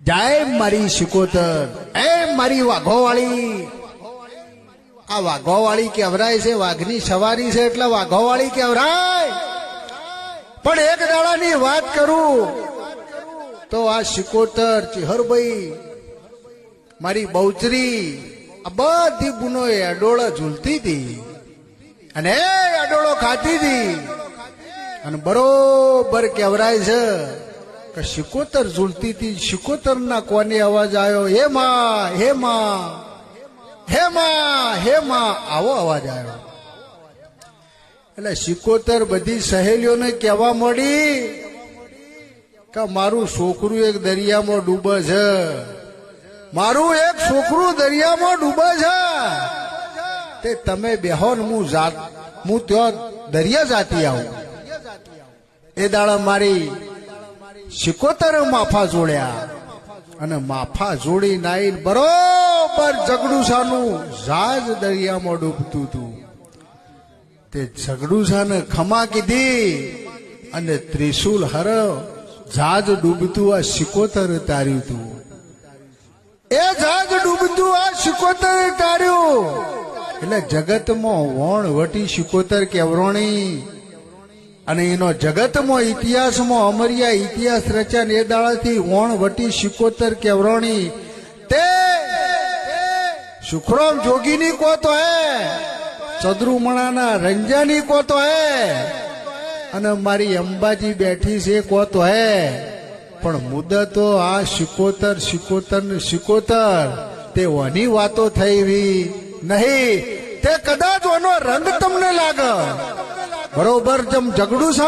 જય મારી શિકોતર, એ મારી વાઘોવાળી. આ વાઘોવાળી કેવરાય છે, વાઘની સવારી છે એટલે વાઘોવાળી કેવરાય. પણ એક દાડાની વાત કરું તો આ શિકોતર, ચિહરભાઈ, મારી બહુચરી, આ બધી બુનો અડોળો ઝૂલતી હતી અને એ અડોળો ખાતી હતી. અને બરોબર કેવરાય છે કે શિકોતર ઝૂલતી હતી. શિકોતર ના કોને અવાજ આવ્યો, હે માં, હે માં, હે માં, હે માં, આવો અવાજ આવ્યો. એટલે શિકોતર બધી સહેલીઓને કહેવા મળી કે મારું છોકરું એક દરિયામાં ડૂબે છે, મારું એક છોકરું દરિયામાં ડૂબે છે. તે તમે બેહો ને હું ત્યાં દરિયા જાતી આવું. એ દાડા મારી શિકોતર માફા જોડ્યા અને માફા જોડી નાઈ બરોબર જગડુસાનું જહાજ દરિયામાં ડૂબતું હતું. તે જગડુસાને ખમા કીધી અને ત્રિશુલ હર જહાજ ડૂબતું આ શિકોતર તાર્યું હતું. એ જહાજ ડૂબતું આ શિકોતર તાર્યું. એટલે જગતમાં વણ વટી શિકોતર કેવરોણી અને એનો જગતમાં ઇતિહાસમાં અમરિયા ઇતિહાસ રચ્યા ને એ દાડાથી વણ વટી શિકોતર કેવરોણી. તે સુખરામ જોગીની કો તો હે, ચદ્રુમણાના રંજાની કો તો હે, અને મારી અંબાજી બેઠી છે કો તો હે. પણ મુદ્દા તો આ શિકોતર, શિકોતર ને શિકોતર. તે ઓની વાતો થઈ નહીં, તે કદાચ ઓનો રંગ તમને લાગે. બરોબર જેમ જગડું